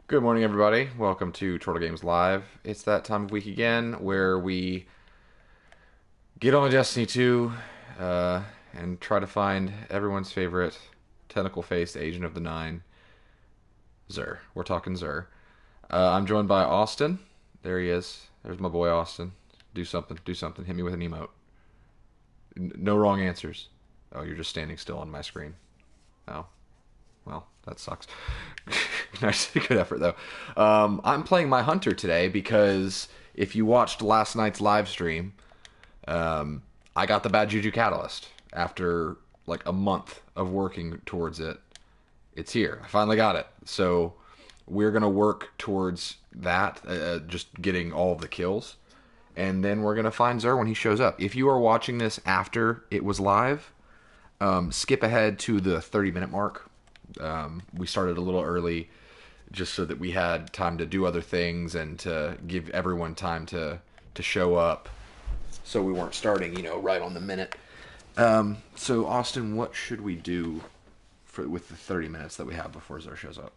Good morning, everybody. Welcome to Chortle Games Live. It's that time of week again where we get on Destiny 2 and try to find everyone's favorite tentacle-faced agent of the Nine, Xur. We're talking Xur. I'm joined by Austin. There he is. There's my boy Austin. Do something. Do something. Hit me with an emote. No wrong answers. Oh, you're just standing still on my screen. Oh, well, that sucks. Nice, good effort though. I'm playing my hunter today because if you watched last night's live stream, I got the bad juju catalyst after like a month of working towards it. It's here. I finally got it. So we're gonna work towards that, just getting all of the kills, and then we're gonna find Xur when he shows up. If you are watching this after it was live, skip ahead to the 30-minute mark. We started a little early just so that we had time to do other things and to give everyone time to show up, so we weren't starting, right on the minute. So Austin, what should we do with the 30 minutes that we have before Xur shows up?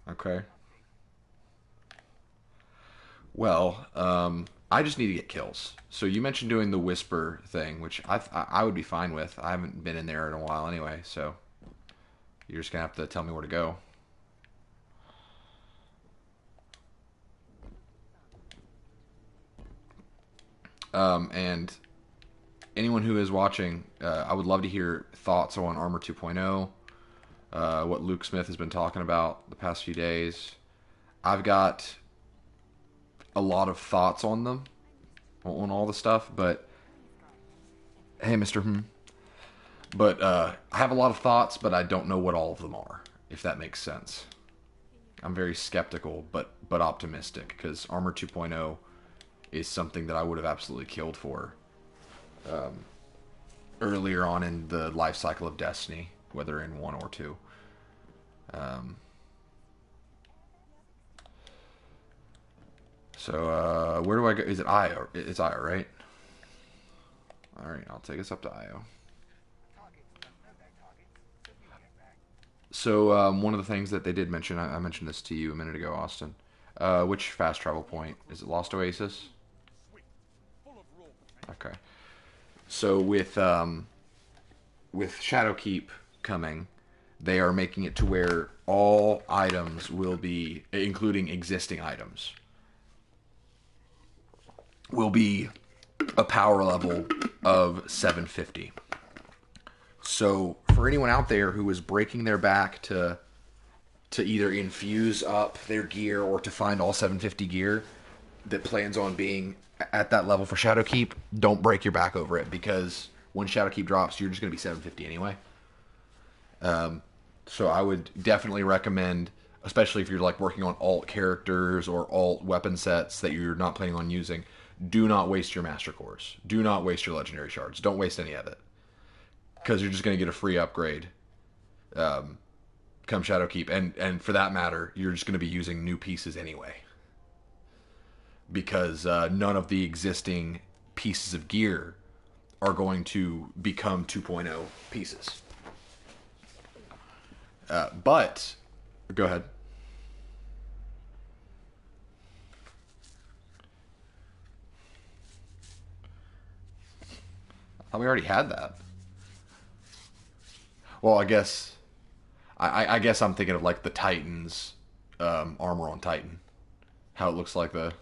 Okay. Well, I just need to get kills. So you mentioned doing the whisper thing, which I would be fine with. I haven't been in there in a while anyway, so you're just gonna have to tell me where to go. And anyone who is watching, I would love to hear thoughts on Armour 2.0, what Luke Smith has been talking about the past few days. I've got a lot of thoughts on them, on all the stuff, but hey, Mr. But I have a lot of thoughts, but I don't know what all of them are, if that makes sense. I'm very skeptical, but optimistic, because Armour 2.0 is something that I would have absolutely killed for earlier on in the life cycle of Destiny, whether in 1 or 2. Um, so where do I go? Is it Io? It's Io, right? Alright, I'll take us up to Io. So one of the things that they did mention, I mentioned this to you a minute ago, Austin. Which fast travel point? Is it Lost Oasis? Okay. So with Shadowkeep coming, they are making it to where all items will be, including existing items, will be a power level of 750. So for anyone out there who is breaking their back to either infuse up their gear or to find all 750 gear that plans on being at that level for Shadowkeep, don't break your back over it, because when Shadowkeep drops, you're just going to be 750 anyway. So I would definitely recommend, especially if you're like working on alt characters or alt weapon sets that you're not planning on using, do not waste your master cores. Do not waste your legendary shards. Don't waste any of it, because you're just going to get a free upgrade come Shadowkeep, and for that matter, you're just going to be using new pieces anyway, because none of the existing pieces of gear are going to become 2.0 pieces. But go ahead. Oh, we already had that. Well, I guess I'm thinking of like the Titans armor on Titan, how it looks like the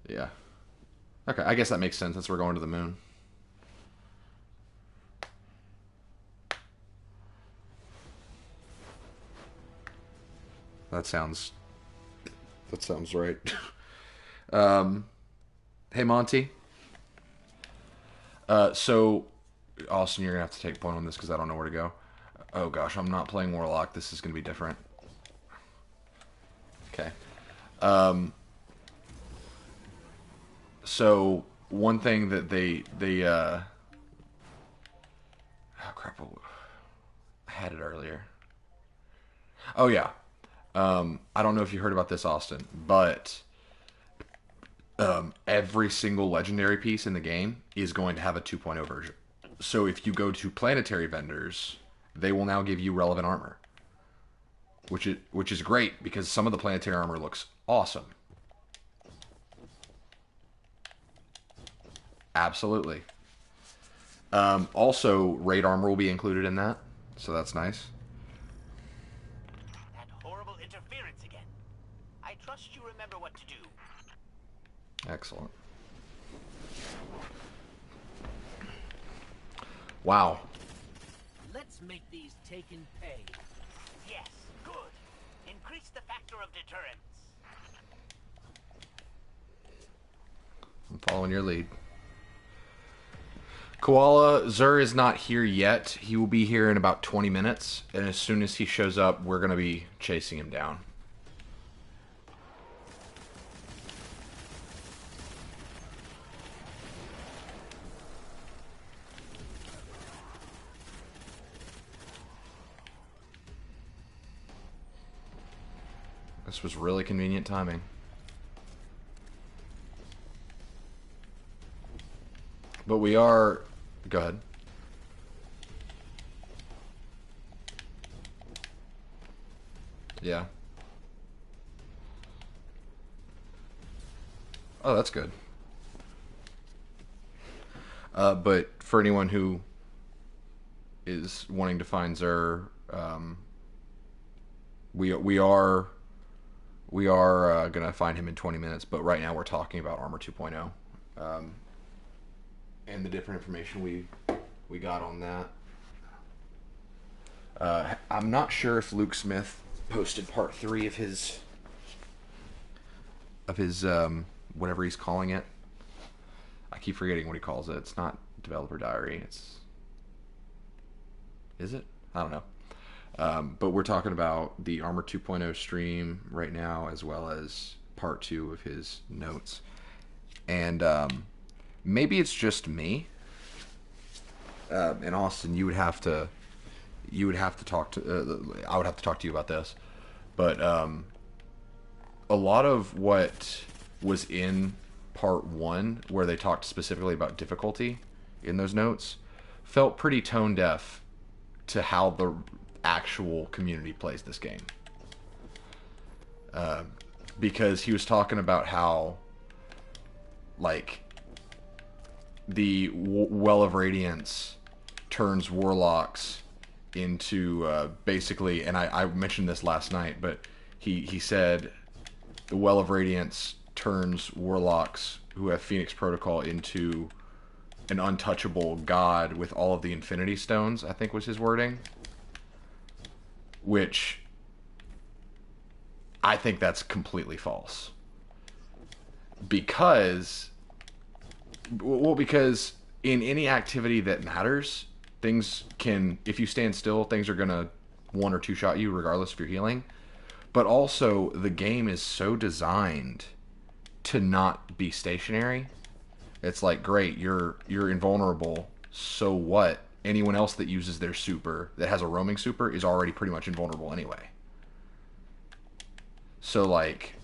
yeah. Okay, I guess that makes sense since we're going to the moon. That sounds that sounds right. um, hey Monty. So Austin, you're gonna have to take a point on this because I don't know where to go. Oh gosh, I'm not playing Warlock. This is gonna be different. Okay. Um, so one thing that they oh crap, I had it earlier. Oh yeah. I don't know if you heard about this, Austin, but every single legendary piece in the game is going to have a 2.0 version. So if you go to planetary vendors, they will now give you relevant armor, which is great because some of the planetary armor looks awesome. Absolutely. Also, raid armor will be included in that, so that's nice. That horrible interference again. I trust you remember what to do. Excellent. Wow. Let's make these taken pay. Yes, good. Increase the factor of deterrence. I'm following your lead. Koala, Zur is not here yet. He will be here in about 20 minutes, and as soon as he shows up, we're going to be chasing him down. This was really convenient timing. But we are... Go ahead. Yeah. Oh, that's good. But for anyone who is wanting to find Zur, we are gonna find him in 20 minutes. But right now we're talking about Armour 2.0, and the different information we got on that. I'm not sure if Luke Smith posted part 3 of his whatever he's calling it. I keep forgetting what he calls it. It's not developer diary. Is it? I don't know. But we're talking about the Armour 2.0 stream right now, as well as part 2 of his notes. And maybe it's just me. And Austin, you would have to talk to. I would have to talk to you about this. But a lot of what was in part 1, where they talked specifically about difficulty in those notes, felt pretty tone deaf to how the actual community plays this game. Because he was talking about how, like, the Well of Radiance turns warlocks into basically, and I mentioned this last night, but he said the Well of Radiance turns warlocks who have Phoenix Protocol into an untouchable god with all of the Infinity Stones, I think was his wording. Which I think that's completely false. Because in any activity that matters, things can, if you stand still, things are gonna 1 or 2 shot you regardless if you're healing. But also, the game is so designed to not be stationary. It's like, great, you're invulnerable, so what? Anyone else that uses their super, that has a roaming super, is already pretty much invulnerable anyway. So, like,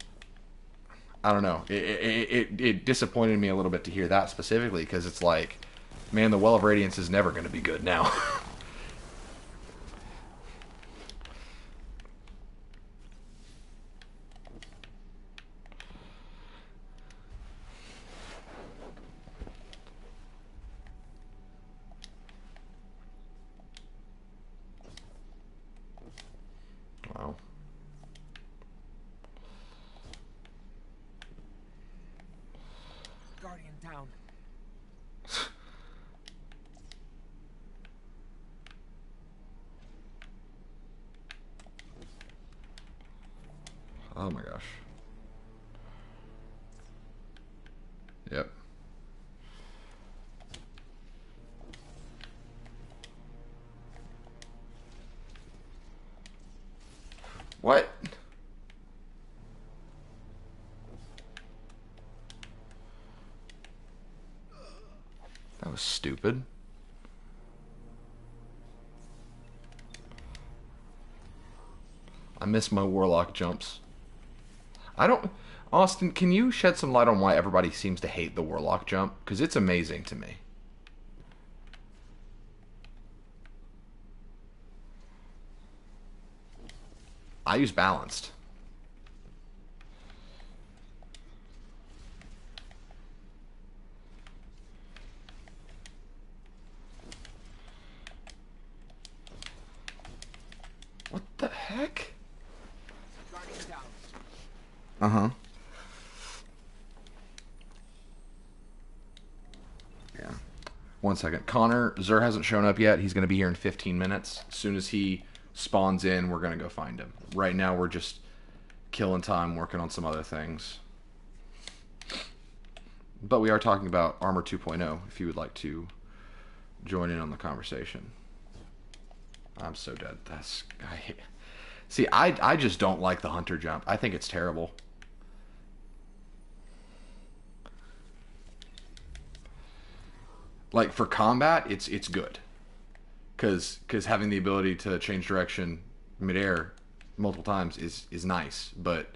I don't know. It disappointed me a little bit to hear that specifically, because it's like, man, the Well of Radiance is never going to be good now. Wow. Guardian down. Oh my gosh. Yep. What? That was stupid. I miss my warlock jumps. I don't... Austin, can you shed some light on why everybody seems to hate the warlock jump? Because it's amazing to me. I use balanced. What the heck? Uh-huh. Yeah. 1 second. Connor, Zur hasn't shown up yet. He's going to be here in 15 minutes. As soon as he spawns in, we're going to go find him. Right now, we're just killing time, working on some other things. But we are talking about Armour 2.0, if you would like to join in on the conversation. I'm so dead. See, I just don't like the hunter jump. I think it's terrible. Like, for combat, it's good. Because having the ability to change direction midair multiple times is nice. But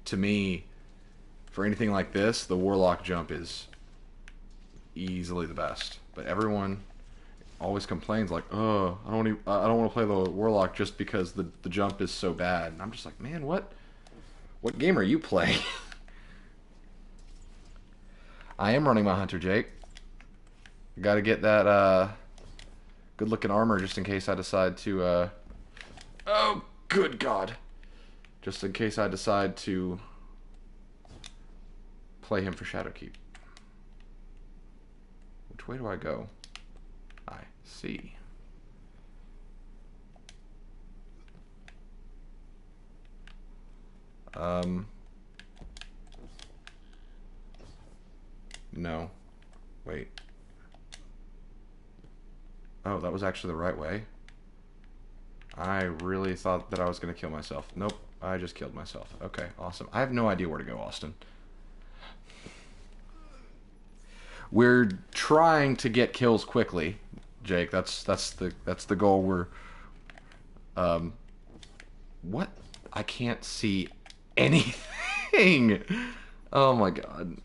to me, for anything like this, the warlock jump is easily the best. But everyone always complains like, oh, I don't want to play the warlock just because the jump is so bad. And I'm just like, man, what game are you playing? I am running my hunter, Jake. Got to get that good looking armor just in case I decide to oh, good God. Just in case I decide to play him for Shadowkeep. Which way do I go? I see. No. Wait. Oh, that was actually the right way. I really thought that I was going to kill myself. Nope, I just killed myself. Okay, awesome. I have no idea where to go, Austin. We're trying to get kills quickly, Jake. That's the goal. We're what? I can't see anything. Oh my God.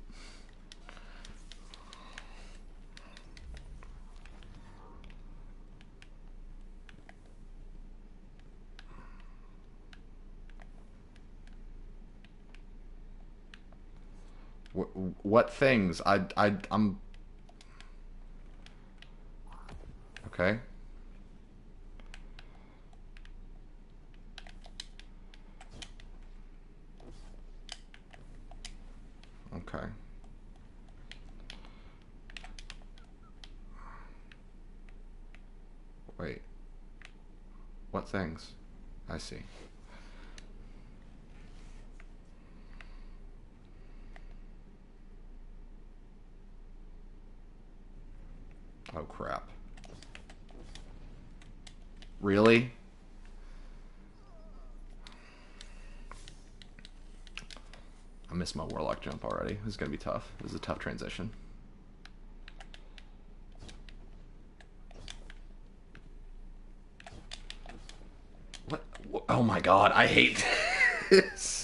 What things? I'm okay. Okay. Wait. What things? I see. Oh, crap. Really? I missed my warlock jump already. This is going to be tough. This is a tough transition. What? Oh my God, I hate this.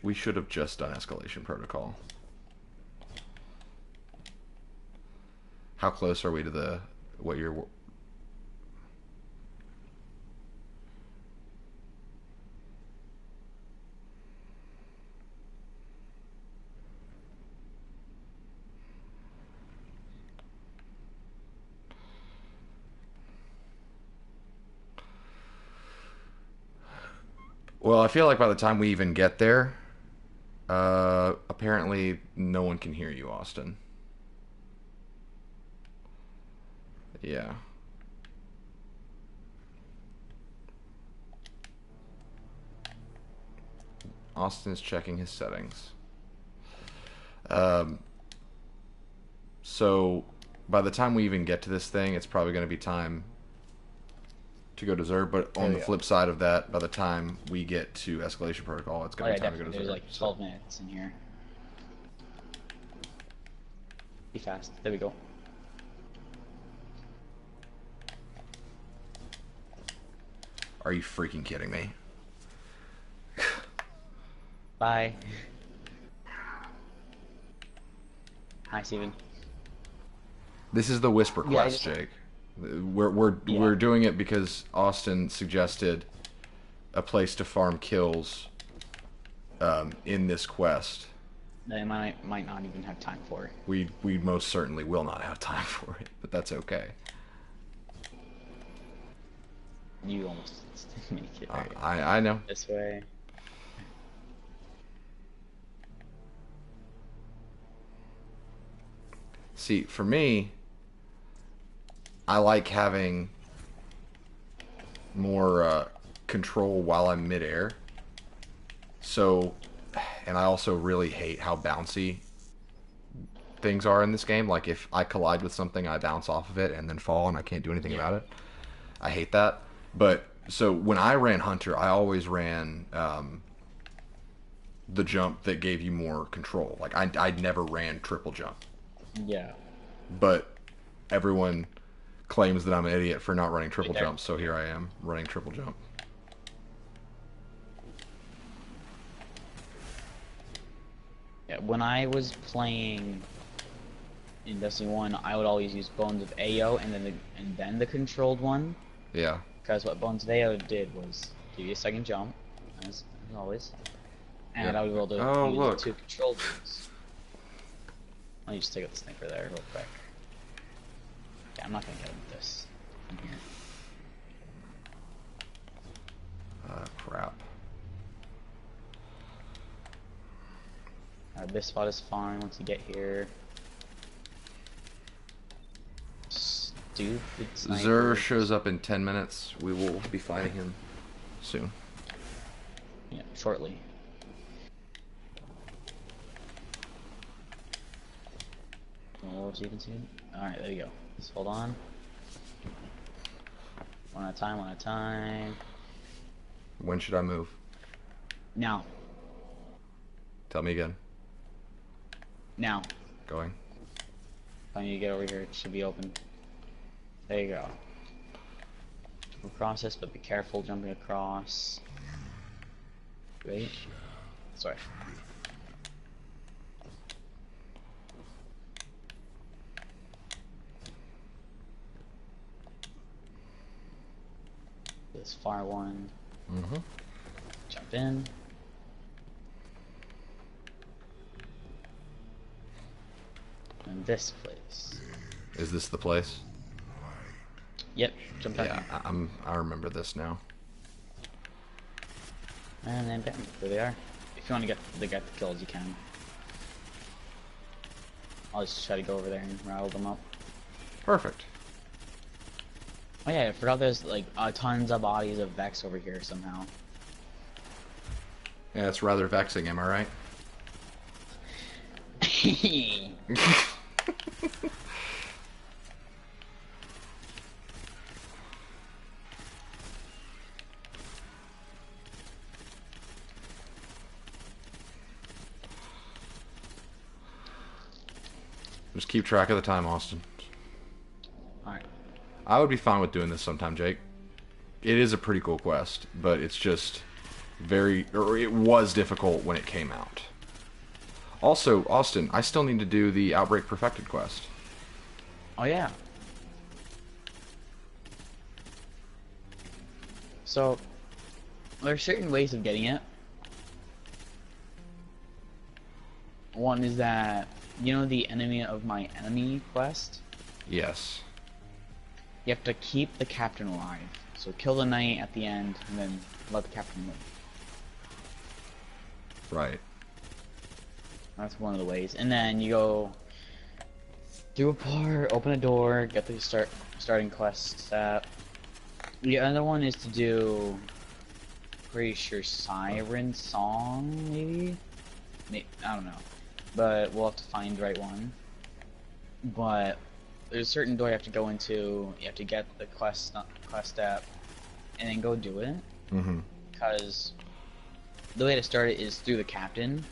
We should have just done escalation protocol. How close are we to the what you're? Well, I feel like by the time we even get there, apparently no one can hear you, Austin. Yeah. Austin is checking his settings. So by the time we even get to this thing, it's probably going to be time to go to Zerg. But on the flip side of that, by the time we get to escalation protocol, it's going to be time to go to Zerg. There's like 12 minutes in here. Be fast. There we go. Are you freaking kidding me? Bye. Hi, Stephen. This is the Whisper Yeah, I quest, just- Jake. We're doing it because Austin suggested a place to farm kills in this quest. That I might not even have time for. We most certainly will not have time for it, but that's okay. You almost didn't make it. There you go. I know. This way. See, for me, I like having more control while I'm midair. So, and I also really hate how bouncy things are in this game. Like, if I collide with something, I bounce off of it and then fall and I can't do anything about it. I hate that. But, so when I ran Hunter, I always ran the jump that gave you more control. Like, I never ran triple jump. Yeah. But everyone claims that I'm an idiot for not running triple Right there. jump, so here I am running triple jump. Yeah, when I was playing in Destiny 1, I would always use Bones of AO and then the controlled one. Yeah. Because what Bones of AO did was give you a second jump, as always. And Yeah. I would be able to Oh, use look. the two controlled ones. Let me just take out the sniper there real quick. Yeah, I'm not gonna get him with this. I'm here. Crap. This spot is fine once you get here. Stupid sniper. Zur shows up in 10 minutes. We will be fighting him soon. Yeah, shortly. Oh, so you can see it. Alright, there you go. Just hold on. One at a time, one at a time. When should I move? Now. Tell me again. Now. Going. I need to get over here. It should be open. There you go. Jump across this, but be careful jumping across. Wait. Sorry. This far one. Mm-hmm. Jump in. And this place. Is this the place? Yep, jump back Yeah, I remember this now. in. And then bam, there they are. If you want to get the kills, you can. I'll just try to go over there and rattle them up. Perfect. Oh yeah, I forgot there's like tons of bodies of Vex over here somehow. Yeah, it's rather vexing, am I right? Just keep track of the time, Austin. Alright. I would be fine with doing this sometime, Jake. It is a pretty cool quest, but it's just it was difficult when it came out. Also, Austin, I still need to do the Outbreak Perfected quest. Oh yeah. So, there are certain ways of getting it. One is that, you know, the enemy of my enemy quest? Yes. You have to keep the captain alive. So kill the knight at the end, and then let the captain live. Right. That's one of the ways. And then you go through a part, open a door, get the starting quest stat. The other one is to do, pretty sure, Siren Song, maybe? I don't know. But we'll have to find the right one. But there's a certain door you have to go into, you have to get the quest stat, and then go do it. Mm-hmm. Because the way to start it is through the captain.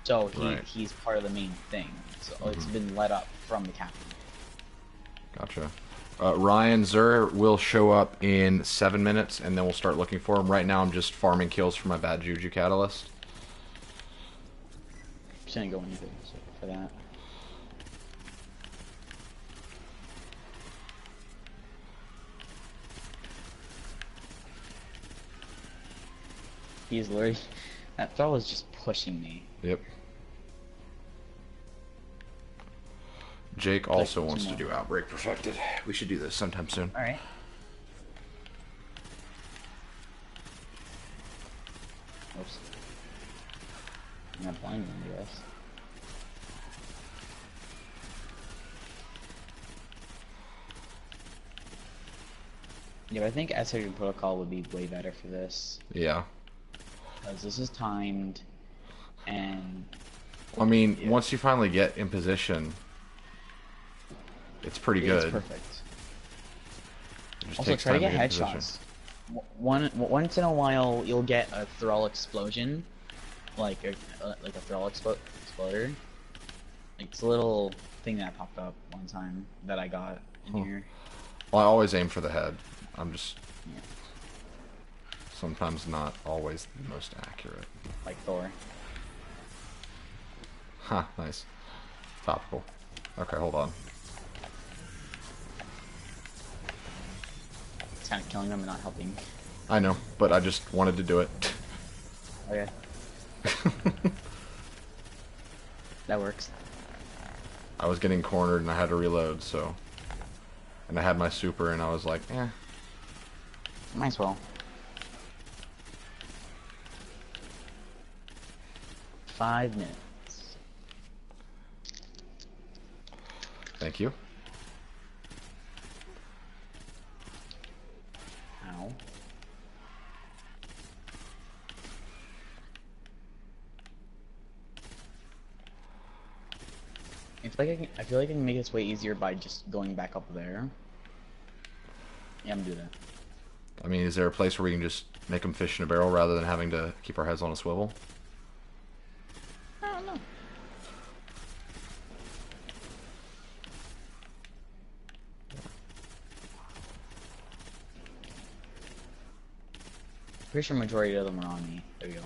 So Right. he's part of the main thing. So it's been let up from the captain. Gotcha. Ryan Zur will show up in 7 minutes, and then we'll start looking for him. Right now, I'm just farming kills for my bad juju catalyst. Just gonna go anything for that. He's literally... That throw is just pushing me. Yep. Jake also wants to do Outbreak Perfected. We should do this sometime soon. Alright. Oops. I'm not blind one, I guess. Yeah, but I think SRG Protocol would be way better for this. Yeah. Because this is timed, and... I mean, once you finally get in position, it's pretty good. It's perfect. It just Also, takes try to time get in position. headshots. Once in a while, you'll get a thrall explosion, like a thrall exploder. Like, it's a little thing that popped up one time that I got in here. Well, I always aim for the head. I'm just Yeah. sometimes not always the most accurate. Like Thor. Huh, nice. Topical. Okay, hold on. It's kind of killing them and not helping. I know, but I just wanted to do it. Okay. That works. I was getting cornered and I had to reload, so... And I had my super and I was like, eh. Might as well. 5 minutes. Thank you. Ow. I feel like I can make this way easier by just going back up there. Yeah, I'm gonna do that. I mean, is there a place where we can just make them fish in a barrel rather than having to keep our heads on a swivel? I don't know. Pretty sure majority of them are on me. There we go.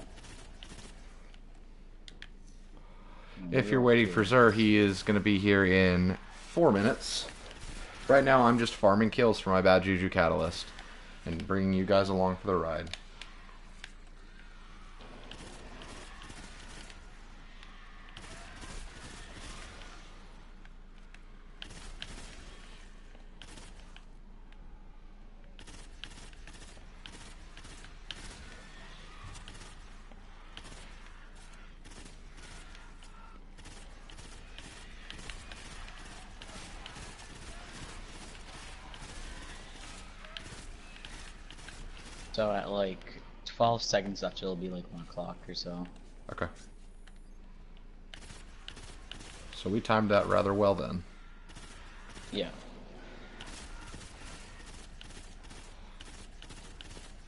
If you're waiting for Zur, he is going to be here in 4 minutes. Right now, I'm just farming kills for my bad juju catalyst and bringing you guys along for the ride. So at like 12 seconds left, it'll be like 1 o'clock or so. Okay. So we timed that rather well then. Yeah.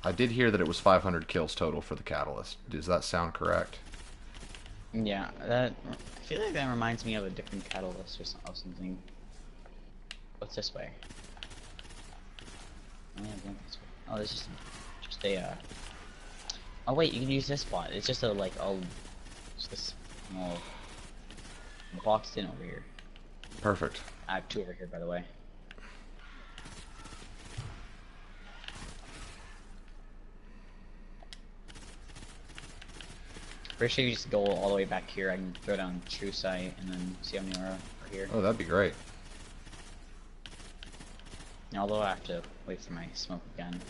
I did hear that it was 500 kills total for the catalyst. Does that sound correct? Yeah, I feel like that reminds me of a different catalyst or something. What's this way? Oh, yeah, going this way. Oh, there's just a, Oh wait, you can use this spot. It's just just this small boxed in over here. Perfect. I have 2 over here, by the way. Pretty sure you just go all the way back here. I can throw down true sight and then see how many are here. Oh, that'd be great. Although I have to wait for my smoke again.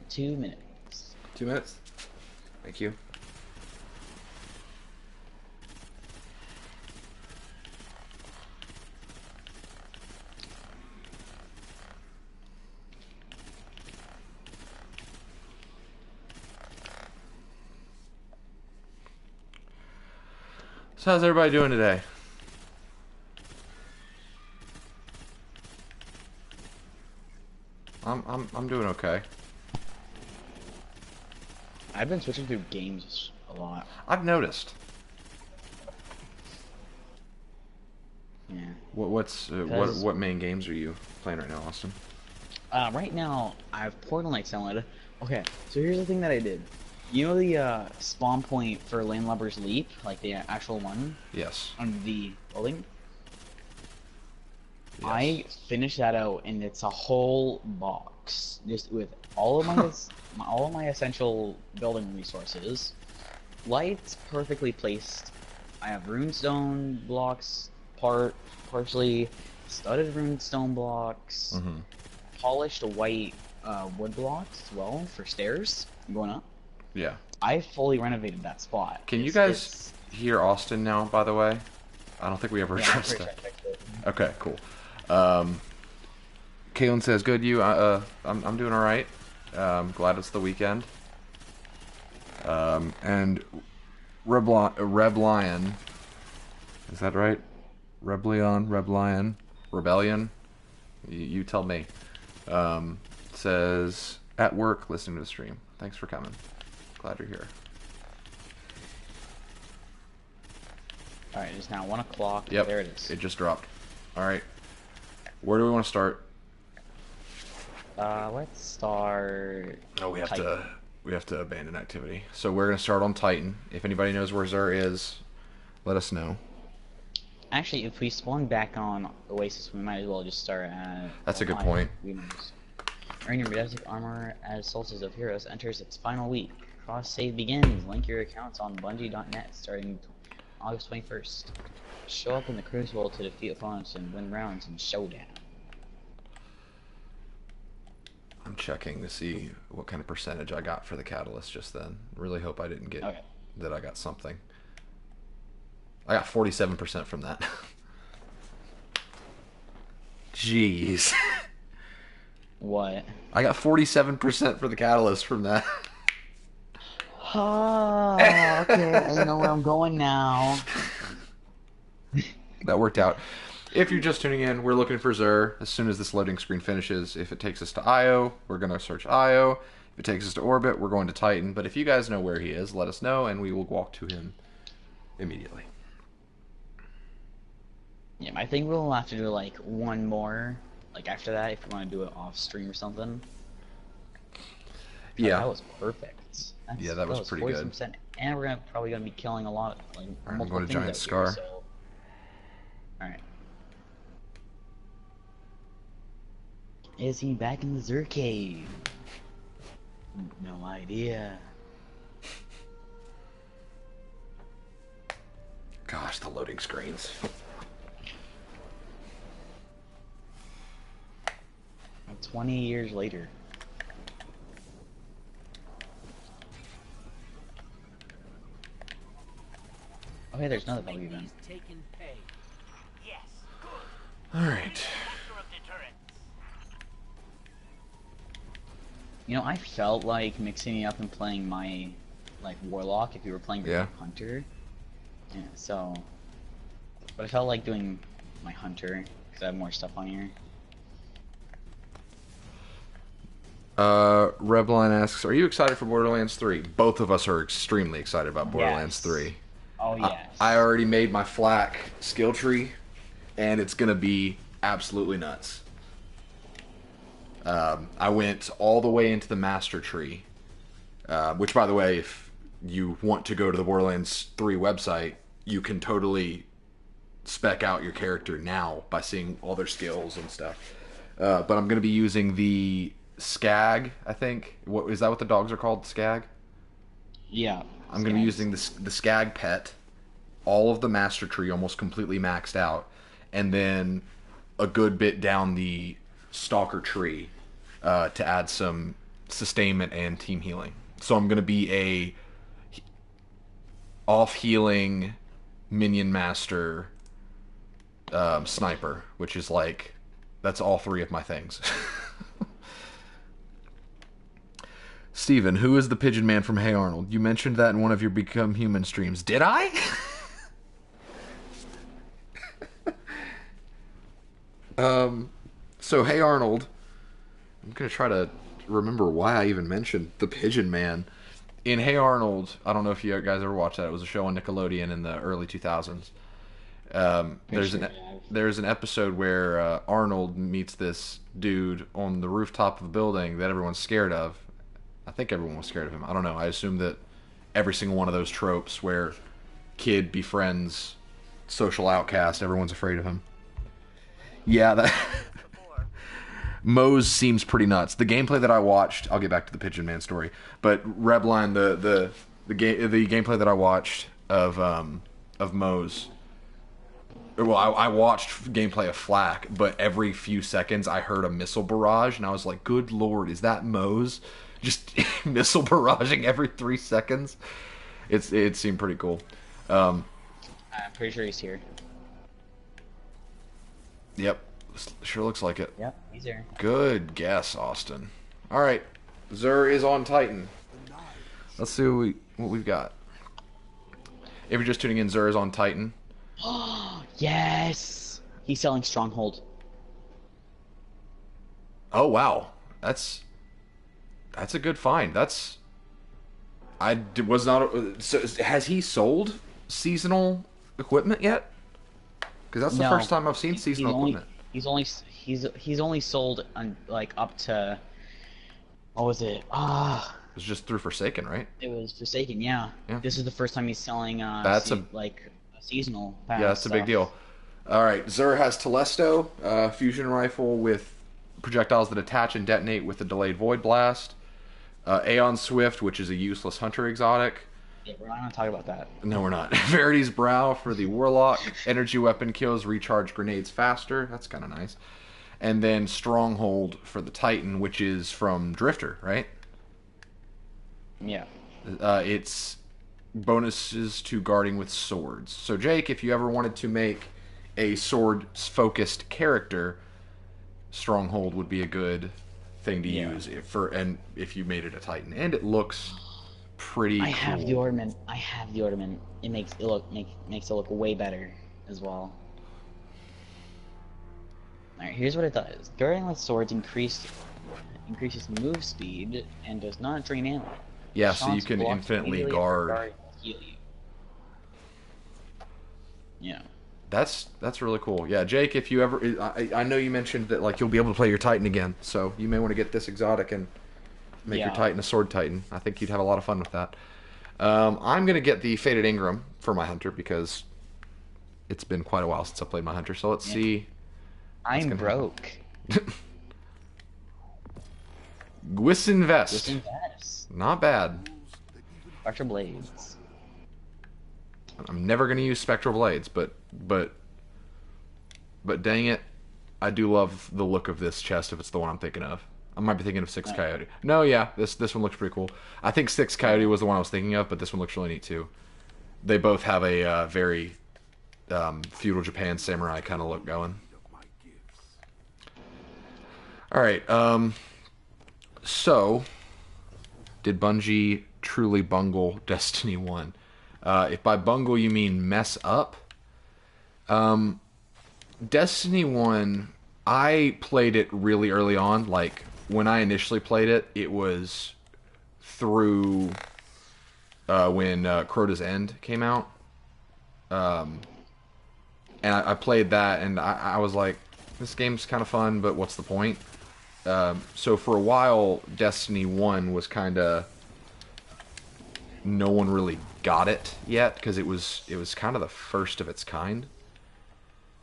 Two minutes. 2 minutes. Thank you. So how's everybody doing today? I'm I'm doing okay. I've been switching through games a lot. I've noticed. Yeah. What main games are you playing right now, Austin? Right now, I have Borderlands downloaded. Okay, so here's the thing that I did. You know the spawn point for Landlubber's Leap, like the actual one Yes. on the building? Yes. I finished that out, and it's a whole box, just with all of all of my essential building resources. Lights perfectly placed. I have runestone blocks, partially studded runestone blocks, Mm-hmm. polished white wood blocks as well for stairs going up. Yeah. I fully renovated that spot. Can you guys hear Austin now, by the way? I don't think we ever Yeah, I'm addressed pretty that. sure I fixed it. Okay, cool. Kaylin says, good, you? I'm doing alright. Glad it's the weekend. And Reb Lion, is that right? Rebellion? You tell me. Says, at work, listening to the stream. Thanks for coming. Glad you're here. Alright, it's now 1 o'clock. Yep, There it is. it just dropped. Alright. Where do we want to start? Let's start... Oh, we have Titan. to abandon activity. So we're gonna start on Titan. If anybody knows where Zur is, let us know. Actually, if we spawn back on Oasis, we might as well just start at... That's a good Ohio. point. We might just... Earn your majestic armor as Solstice of Heroes enters its final week. Cross save begins. Link your accounts on Bungie.net starting August 21st. Show up in the Crucible to defeat opponents and win rounds in Showdown. I'm checking to see what kind of percentage I got for the catalyst just then. Really hope I didn't get that I got something. I got 47% from that. Jeez. What? I got 47% for the catalyst from that. Oh, okay. I know where I'm going now. That worked out. If you're just tuning in, we're looking for Zur. As soon as this loading screen finishes, if it takes us to Io, we're going to search Io. If it takes us to Orbit, we're going to Titan. But if you guys know where he is, let us know, and we will walk to him immediately. Yeah, I think we'll have to do like one more, like after that, if you want to do it off stream or something. Yeah. That was perfect. Yeah, that was pretty good. 47%. And we're probably gonna be killing a lot, like I'm multiple going to things Giant out Scar. Here, so... All right. Is he back in the Zur cave? No idea. Gosh, the loading screens. 20 years later. Okay, there's another bug event. Taken pay. Yes, All right. factor of deterrence. You know, I felt like mixing it up and playing my, like, Warlock if you were playing your Hunter. Yeah, so... But I felt like doing my Hunter, because I have more stuff on here. Rebline asks, are you excited for Borderlands 3? Both of us are extremely excited about Borderlands 3. Oh, yes. I already made my flak skill tree, and it's going to be absolutely nuts. I went all the way into the master tree, which, by the way, if you want to go to the Borderlands 3 website, you can totally spec out your character now by seeing all their skills and stuff. But I'm going to be using the Skag, I think. What is that? What the dogs are called? Skag? Yeah. I'm going to be using the Skag pet, all of the master tree almost completely maxed out, and then a good bit down the Stalker tree to add some sustainment and team healing. So I'm going to be a off-healing minion master sniper, which is like, that's all three of my things. Steven, who is the Pigeon Man from Hey Arnold? You mentioned that in one of your Become Human streams. Did I? So Hey Arnold I'm gonna try to remember why I even mentioned the Pigeon Man. In Hey Arnold, I don't know if you guys ever watched that. It was a show on Nickelodeon in the early 2000s. Pretty There's sure an I have. there's an episode where Arnold meets this dude on the rooftop of a building that everyone's scared of. I think everyone was scared of him. I don't know. I assume that every single one of those tropes where kid befriends social outcast, everyone's afraid of him. Yeah, that Moe's seems pretty nuts. The gameplay that I watched, I'll get back to the Pigeon Man story, but Rebline, the gameplay that I watched of Moe's. Well, I watched gameplay of Flak, but every few seconds I heard a missile barrage, and I was like, "Good lord, is that Moe's just missile barraging every 3 seconds?" It seemed pretty cool. I'm pretty sure he's here. Yep, sure looks like it. Yep, he's here. Good guess, Austin. All right, Zur is on Titan. Let's see what we've got. If you're just tuning in, Zur is on Titan. Yes! He's selling Stronghold. Oh wow, that's a good find. Was not. So has he sold seasonal equipment yet? Because that's the No. first time I've seen seasonal equipment. He's only sold on like up to what was it? It was just through Forsaken, right? It was Forsaken. Yeah. Yeah. This is the first time he's selling. That's like a seasonal. Pass Yeah, that's a big deal. All right, Zur has Telesto, fusion rifle with projectiles that attach and detonate with a delayed void blast. Aeon Swift, which is a useless hunter exotic. Yeah, we're not gonna talk about that. No, we're not. Verity's Brow for the Warlock. Energy weapon kills recharge grenades faster. That's kind of nice. And then Stronghold for the Titan, which is from Drifter, right? Yeah. It's bonuses to guarding with swords. So, Jake, if you ever wanted to make a sword-focused character, Stronghold would be a good thing to use and if you made it a Titan. And it looks pretty I cool. have the ornament. It makes it look way better as well. Alright, here's what it does. Guarding with swords increases move speed and does not drain ammo. Yeah, so you Shots can block infinitely immediately guard. or heal you. Yeah. That's really cool. Yeah, Jake, if you ever, I know you mentioned that like you'll be able to play your Titan again, so you may want to get this exotic and make your Titan a sword Titan. I think you'd have a lot of fun with that. I'm gonna get the Faded Ingram for my hunter because it's been quite a while since I played my hunter. So let's see. I'm broke. Gwysyn Vest. Just invest. Not bad. Spectral Blades. I'm never gonna use Spectral Blades, but dang it, I do love the look of this chest if it's the one I'm thinking of. I might be thinking of Six Coyote. No, yeah, this one looks pretty cool. I think Six Coyote was the one I was thinking of, but this one looks really neat too. They both have a very feudal Japan samurai kind of look going. All right, so did Bungie truly bungle Destiny 1? If by bungle you mean mess up, Destiny 1, I played it really early on. Like, when I initially played it, it was through when Crota's End came out. And I played that, and I was like, this game's kind of fun, but what's the point? So for a while, Destiny 1 was kind of... No one really got it yet, because it was kind of the first of its kind.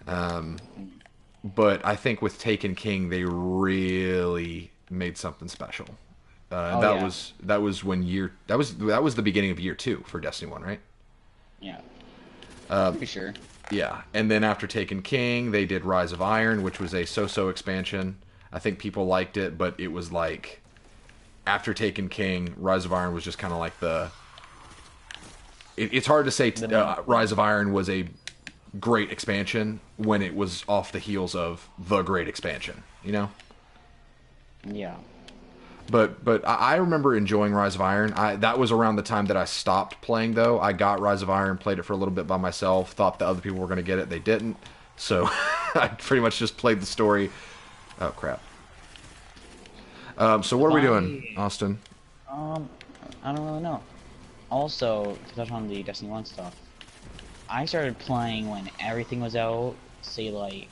But I think with Taken King, they really made something special. That was when that was the beginning of year 2 for Destiny 1, right? Yeah. Pretty sure. Yeah, and then after Taken King, they did Rise of Iron, which was a so-so expansion. I think people liked it, but it was like after Taken King, Rise of Iron was just kind of like the. It's hard to say Rise of Iron was a great expansion when it was off the heels of the great expansion, you know? Yeah. But I remember enjoying Rise of Iron. That was around the time that I stopped playing, though. I got Rise of Iron, played it for a little bit by myself, thought the other people were going to get it. They didn't. So I pretty much just played the story. Oh, crap. So what are we doing, I, Austin? um, I don't really know. Also, to touch on the Destiny 1 stuff, I started playing when everything was out, say like,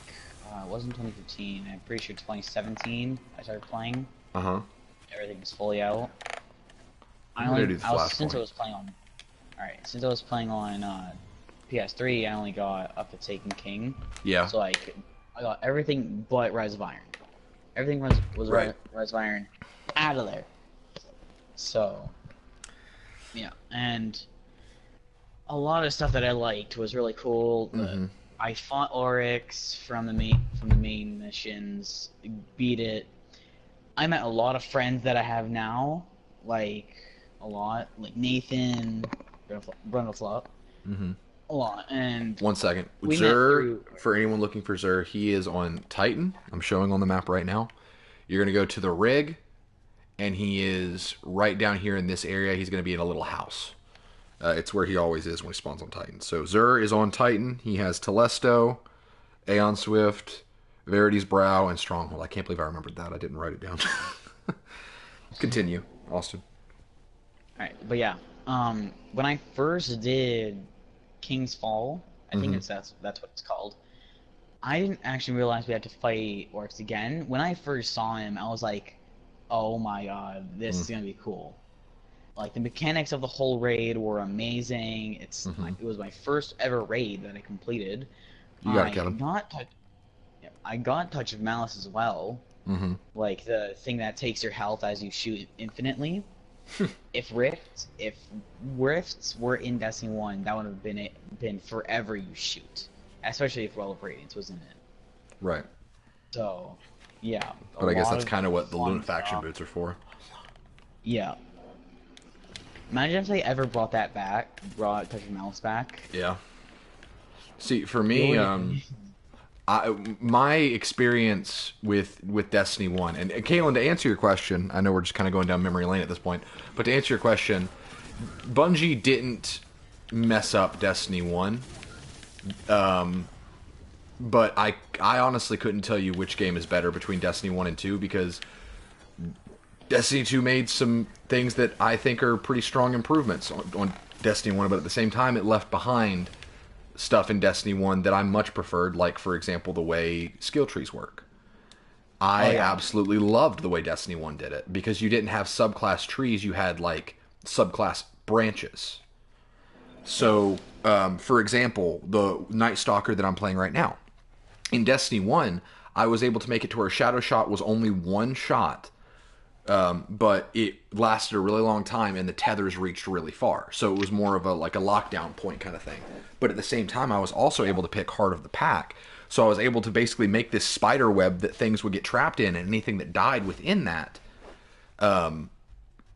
it wasn't 2015, I'm pretty sure 2017 I started playing. Uh-huh. Everything was fully out. I'm gonna do the Since I Flashpoint. was playing on, alright, since I was playing on, PS3, I only got up to Taken King. Yeah. So like, I got everything but Rise of Iron. Everything was Right. Rise of Iron out of there. So, yeah, and a lot of stuff that I liked was really cool. Mm-hmm. I fought Oryx from the main missions, beat it. I met a lot of friends that I have now, like a lot, like Nathan, Brundleflop, Mm-hmm. a lot, and 1 second. we met Xur, through. for anyone looking for Xur, he is on Titan. I'm showing on the map right now. You're going to go to the rig, and he is right down here in this area. He's going to be in a little house. It's where he always is when he spawns on Titan. So Xur is on Titan. He has Telesto, Aeon Swift, Verity's Brow, and Stronghold. I can't believe I remembered that. I didn't write it down. Continue, Austin. Alright, but yeah, when I first did King's Fall, I think that's what it's called. I didn't actually realize we had to fight Orcs again. When I first saw him, I was like, "Oh my god, this is gonna be cool!" Like the mechanics of the whole raid were amazing. It was my first ever raid that I completed. You got it, I Kevin. I got Touch of Malice as well. Mm-hmm. Like the thing that takes your health as you shoot infinitely. If rifts were in Destiny 1, that would have been forever you shoot. Especially if Well of Radiance was in it. Right. So, yeah. But I guess that's kind of what the Lunafaction boots are for. Yeah. Imagine if they ever brought Touch of Malice back. Yeah. See, for me, my experience with Destiny 1, and Caitlin, to answer your question, I know we're just kind of going down memory lane at this point, but to answer your question, Bungie didn't mess up Destiny 1. But I honestly couldn't tell you which game is better between Destiny 1 and 2 because Destiny 2 made some things that I think are pretty strong improvements on Destiny 1, but at the same time it left behind stuff in Destiny 1 that I much preferred, like, for example, the way skill trees work. I absolutely loved the way Destiny 1 did it because you didn't have subclass trees, you had, like, subclass branches. So, for example, the Night Stalker that I'm playing right now. In Destiny 1, I was able to make it to where Shadow Shot was only one shot, but it lasted a really long time and the tethers reached really far. So it was more of a lockdown point kind of thing. But at the same time, I was also able to pick Heart of the Pack. So I was able to basically make this spider web that things would get trapped in, and anything that died within that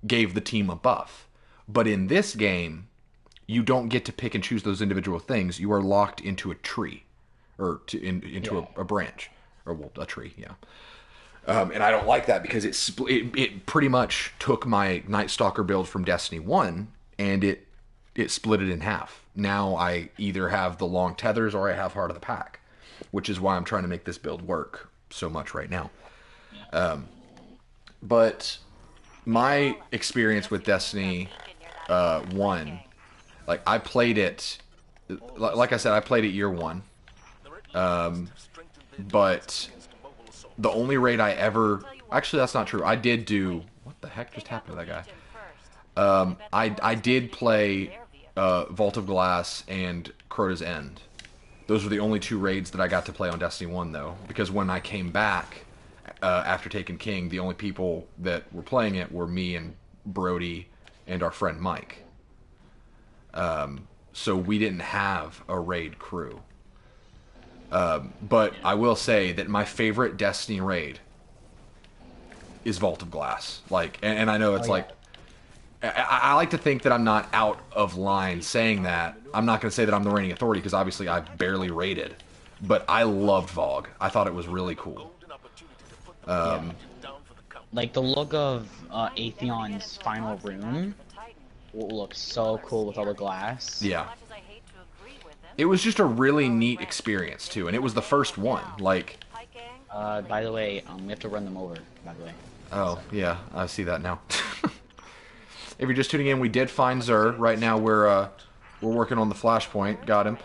gave the team a buff. But in this game, you don't get to pick and choose those individual things. You are locked into a tree, or into a branch, or well, a tree, yeah. And I don't like that because it pretty much took my Night Stalker build from Destiny 1 and it split it in half. Now I either have the long tethers or I have Heart of the Pack, which is why I'm trying to make this build work so much right now. But my experience with Destiny 1, like I played it, like I said, I played it year one. But the only raid I ever... Actually, that's not true. I did do... What the heck just happened to that guy? I did play Vault of Glass and Crota's End. Those were the only two raids that I got to play on Destiny 1, though. Because when I came back after Taken King, the only people that were playing it were me and Brodie and our friend Mike. So we didn't have a raid crew. But I will say that my favorite Destiny raid is Vault of Glass. Like, and I know it's like, I like to think that I'm not out of line saying that. I'm not going to say that I'm the reigning authority because obviously I've barely raided. But I loved Vogue. I thought it was really cool. Like the look of Atheon's final room will look so cool with all the glass. Yeah. It was just a really neat experience too, and it was the first one. Like, by the way, we have to run them over. By the way. Oh, yeah, I see that now. If you're just tuning in, we did find Zur. Right now we're working on the flashpoint. Got him.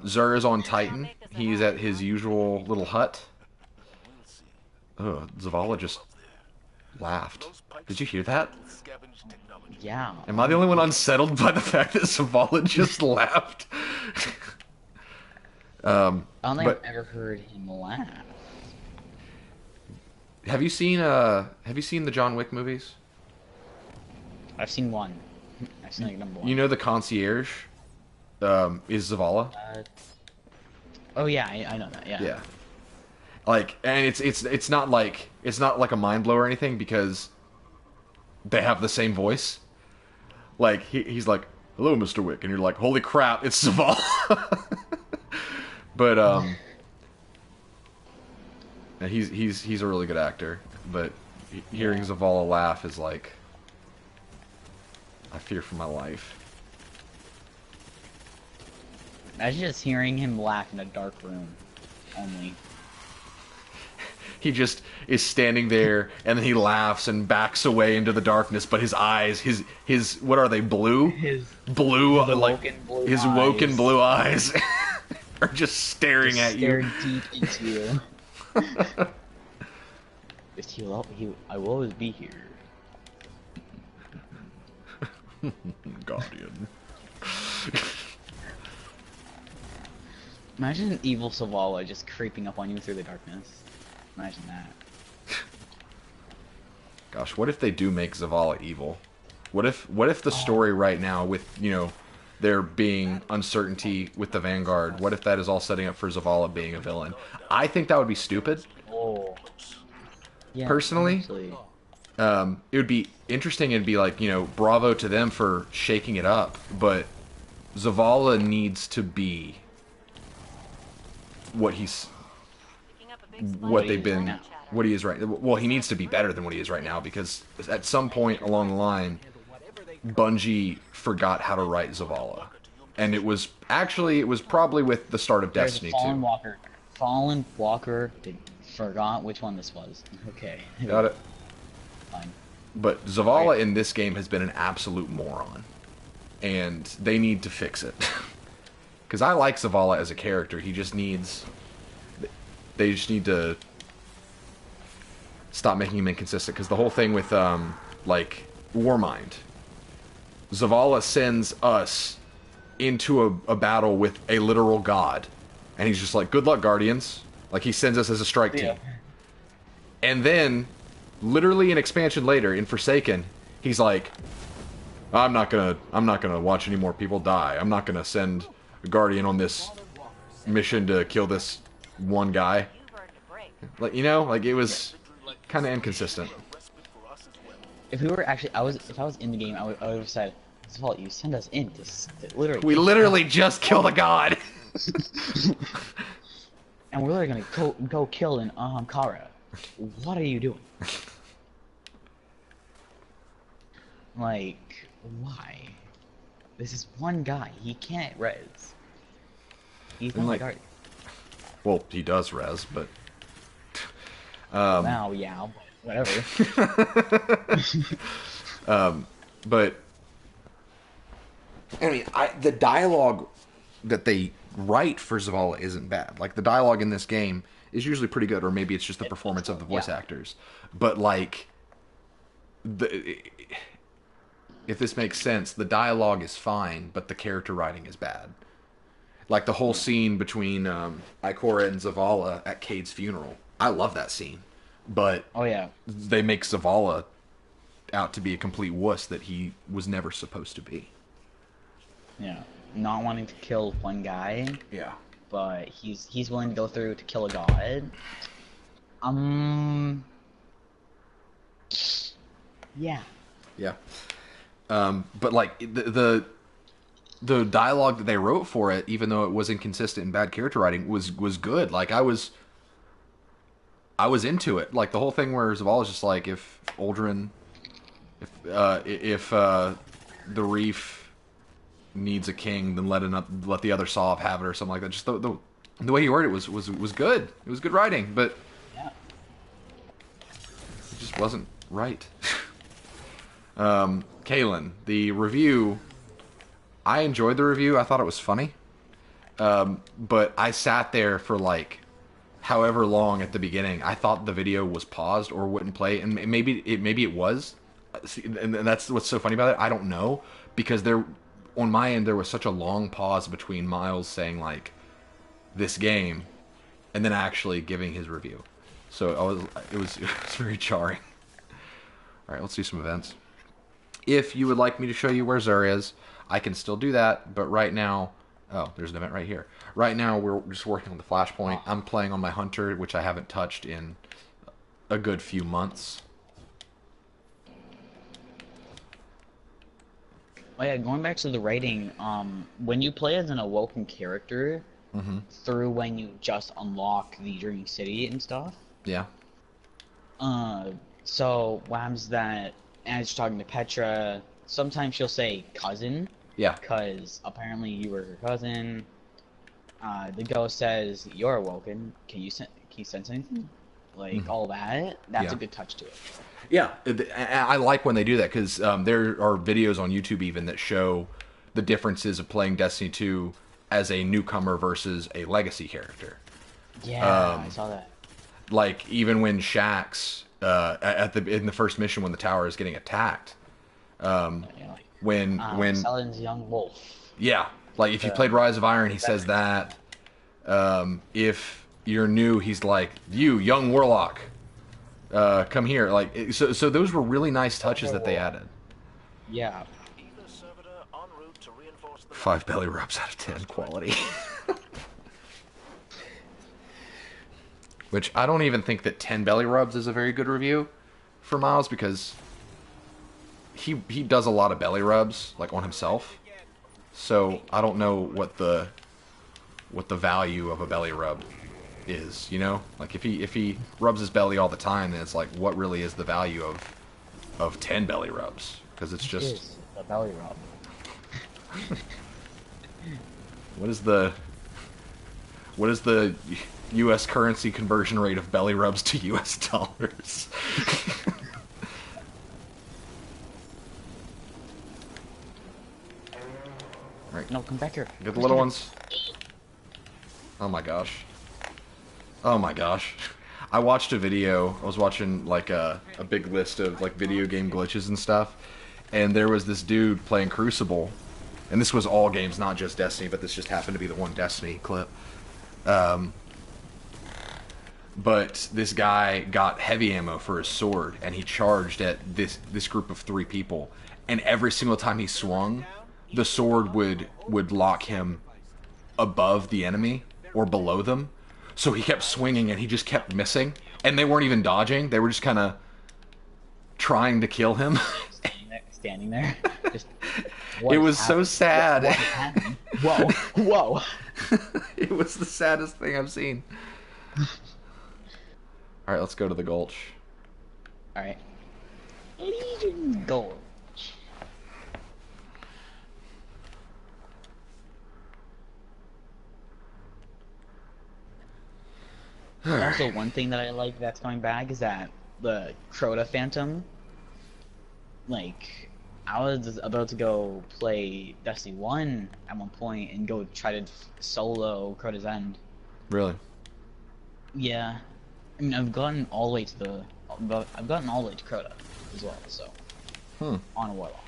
Zur is on Titan. He's at his usual little hut. Ugh, Zavala just laughed. Did you hear that? Yeah. Am I the only one unsettled by the fact that Zavala just laughed? I don't think but- I've ever heard him laugh. Have you seen the John Wick movies? I've seen one. I've seen like number one. You know the concierge is Zavala? Oh yeah, I know that. Yeah. Yeah. Like, and it's not like a mind blow or anything because they have the same voice. Like he's like, "Hello, Mr. Wick," and you're like, "Holy crap, it's Zavala." But and he's a really good actor. But hearing Zavala laugh is like, I fear for my life. Imagine just hearing him laugh in a dark room, only. He just is standing there, and then he laughs and backs away into the darkness. But his eyes, his what are they? Blue, blue, like his woken blue eyes, are just staring at you. Staring deep into you. I will always be here. Guardian. Imagine an evil Zavala just creeping up on you through the darkness. Imagine that. Gosh, what if they do make Zavala evil? What if the story right now, with there being uncertainty with the Vanguard, what if that is all setting up for Zavala being a villain? I think that would be stupid. Oh. Yeah, Personally, honestly. it would be interesting and be like, bravo to them for shaking it up, but Zavala needs to be what he's what they've been what he is right. Well, he needs to be better than what he is right now, because at some point along the line Bungie forgot how to write Zavala, and it was probably with the start of There's Destiny a Fallen 2. Walker. Fallen Walker. Forgot which one this was. Okay. Got it. Fine. But Zavala in this game has been an absolute moron, and they need to fix it. Because I like Zavala as a character. They just need to stop making him inconsistent. Because the whole thing with like Warmind, Zavala sends us into a battle with a literal god, and he's just like, "Good luck, Guardians." Like, he sends us as a strike team. And then, literally an expansion later, in Forsaken, he's like, I'm not gonna watch any more people die. I'm not gonna send a Guardian on this mission to kill this one guy. Like, it was kind of inconsistent. If we were actually, if I was in the game, I would have said, "Zavala, you send us in to literally." We literally just killed a god. And we're literally gonna go kill an Kara. What are you doing? Like, why? This is one guy. He can't res. He's not like- guardian. Well, he does res, but Now, yeah, but whatever. But I mean, the dialogue that they write for Zavala isn't bad. Like, the dialogue in this game is usually pretty good, or maybe it's just the performance of the voice actors. But like, if this makes sense, the dialogue is fine, but the character writing is bad. Like the whole scene between Ikora and Zavala at Cade's funeral. I love that scene, but Oh yeah. they make Zavala out to be a complete wuss that he was never supposed to be. Yeah. Not wanting to kill one guy, Yeah. but he's willing to go through to kill a god. Yeah. Yeah. But like the dialogue that they wrote for it, even though it was inconsistent and bad character writing, was good. Like, I was into it. Like, the whole thing where Zavala's just like, if Uldren, if the Reef needs a king, then let the other Sov have it, or something like that. Just the way he worded it was good. It was good writing, but Yeah. just wasn't right. Kalen, the review, I enjoyed the review. I thought it was funny. But I sat there for like however long at the beginning. I thought the video was paused or wouldn't play, and maybe it was. And that's what's so funny about it. I don't know, because there, on my end, there was such a long pause between Miles saying like this game and then actually giving his review. So it was very jarring. All right, let's do some events. If you would like me to show you where Xur is, I can still do that. But right now, oh, there's an event right here. Right now, we're just working on the flashpoint. I'm playing on my Hunter, which I haven't touched in a good few months. Oh yeah, going back to the writing, when you play as an awoken character, through when you just unlock the Dreaming City and stuff. Yeah. So what happens is that as you're talking to Petra, sometimes she'll say cousin. Yeah. Because apparently you were her cousin. The ghost says you're awoken. Can you sense anything? Like all that. That's a good touch to it. Yeah, I like when they do that, because there are videos on YouTube even that show the differences of playing Destiny 2 as a newcomer versus a legacy character. Yeah, I saw that. Like even when Shaxx in the first mission when the tower is getting attacked, when Saladin's young wolf. Yeah, like if you played Rise of Iron, he says that. If you're new, he's like, "You young warlock, come here." Like so those were really nice touches that they added. Yeah. 5 belly rubs out of 10 quality. Which I don't even think that 10 belly rubs is a very good review for Miles, because he does a lot of belly rubs like on himself. So I don't know what the value of a belly rub is, you know? Like if he rubs his belly all the time, then it's like, what really is the value of 10 belly rubs? Because it's just a belly rub. What is the U.S. currency conversion rate of belly rubs to U.S. dollars? Right. No, come back here. Get the little ones. Oh my gosh. Oh my gosh. I watched a video. I was watching like a big list of like video game glitches and stuff, and there was this dude playing Crucible. And this was all games, not just Destiny, but this just happened to be the one Destiny clip. But this guy got heavy ammo for his sword, and he charged at this group of 3 people. And every single time he swung, the sword would lock him above the enemy or below them. So he kept swinging, and he just kept missing. And they weren't even dodging; they were just kind of trying to kill him. Standing there. Just, it was so sad. Whoa, whoa. It was the saddest thing I've seen. Alright, let's go to the Gulch. Alright. Legion Gulch. Also, one thing that I like that's coming back is that the Crota Phantom, like, I was about to go play Destiny 1 at one point and go try to solo Crota's End. Really? Yeah. I mean, I've gotten all the way to Crota as well, so. On a Warlock.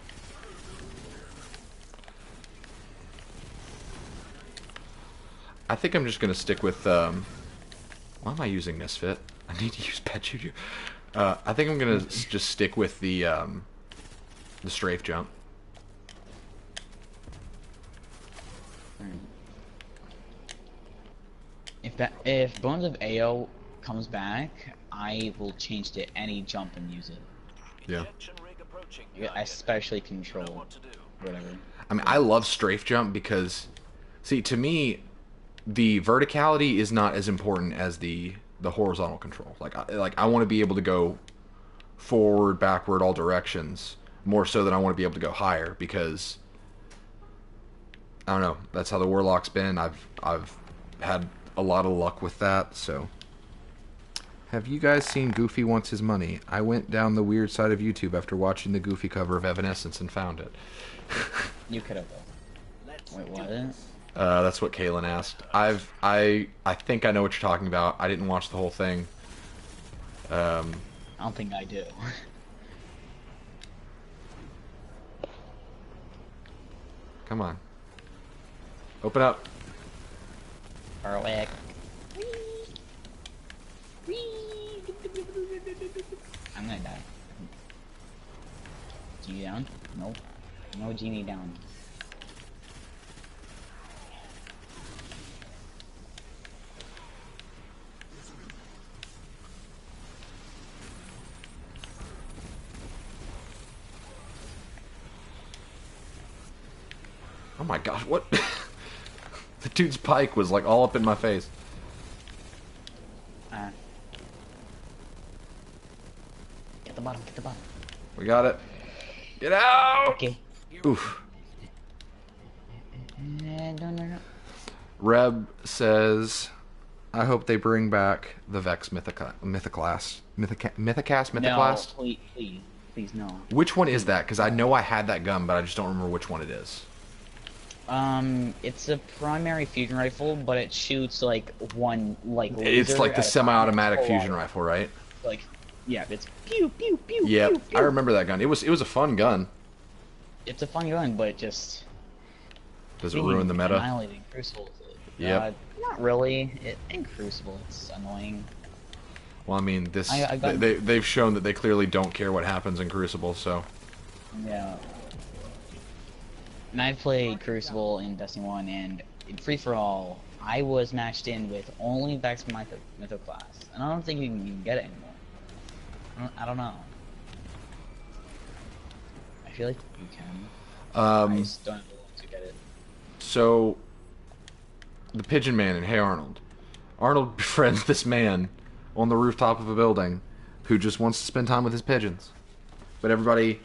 I think I'm just going to stick with, why am I using Misfit? I need to use Pet Juju. I think I'm going to just stick with the strafe jump. If Bones of AO comes back, I will change to any jump and use it. Yeah. Especially control. Whatever. I mean, I love strafe jump because, see, to me, the verticality is not as important as the horizontal control. Like I want to be able to go forward, backward, all directions, more so than I want to be able to go higher, because I don't know, that's how the Warlock's been. I've had a lot of luck with that, so Have you guys seen Goofy Wants His Money? I went down the weird side of YouTube after watching the Goofy cover of Evanescence and found it. You could have. Wait, what? That's what Kaylin asked. I think I know what you're talking about. I didn't watch the whole thing. I don't think I do. Come on. Open up. Garlic. I'm gonna die. Genie down? Nope. No genie down. Oh my gosh, what? The dude's pike was like all up in my face. Get the bottom, get the bottom. We got it. Get out! Okay. Oof. No. Reb says, I hope they bring back the Vex Mythoclast. Mythoclast? No, please, no. Which one is that? Because I know I had that gun, but I just don't remember which one it is. It's a primary fusion rifle, but it shoots like one laser. It's like the semi-automatic fusion auto. rifle, right? Like, yeah, it's pew pew pew. Yep, pew, pew. I remember that gun. It was a fun gun. It's a fun gun, but just Does it ruin the meta? Annihilating Crucible. Yep. Not really. In Crucible, it's annoying. Well, I mean, this they've shown that they clearly don't care what happens in Crucible, so. Yeah. And I played Crucible in Destiny 1, and in Free For All, I was matched in with only Vex Mythoclast, and I don't think you can get it anymore. I don't know. I feel like you can. I just don't have the luck to get it. So, the Pigeon Man in Hey Arnold. Arnold befriends this man on the rooftop of a building who just wants to spend time with his pigeons. But everybody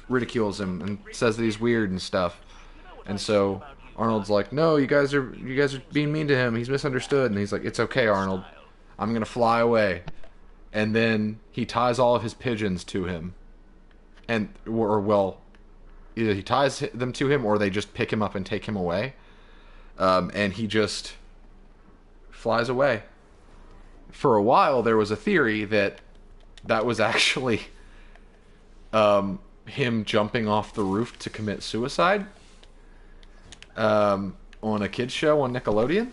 ridicules him and says that he's weird and stuff. And so Arnold's like, "No, you guys are being mean to him. He's misunderstood." And he's like, "It's okay, Arnold. I'm going to fly away." And then he ties all of his pigeons to him. And well, either he ties them to him or they just pick him up and take him away. And he just flies away. For a while, there was a theory that was actually him jumping off the roof to commit suicide on a kids show on Nickelodeon.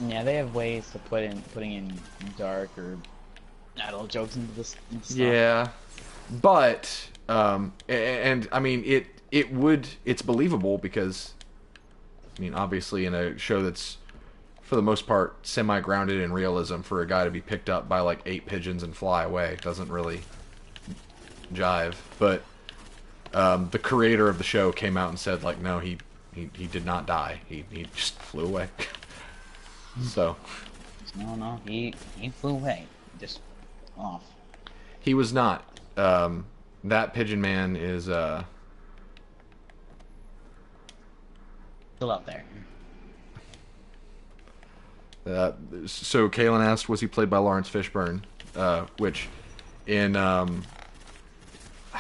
Yeah, they have ways to putting in dark or adult jokes into this stuff. Yeah, but and I mean it's believable because I mean obviously in a show that's for the most part semi-grounded in realism, for a guy to be picked up by like 8 pigeons and fly away doesn't really jive. But the creator of the show came out and said like, no, he did not die. He just flew away. So No, he flew away, just off. he was not. That Pigeon Man is Still out there. So Kaylin asked, was he played by Lawrence Fishburne? Which in I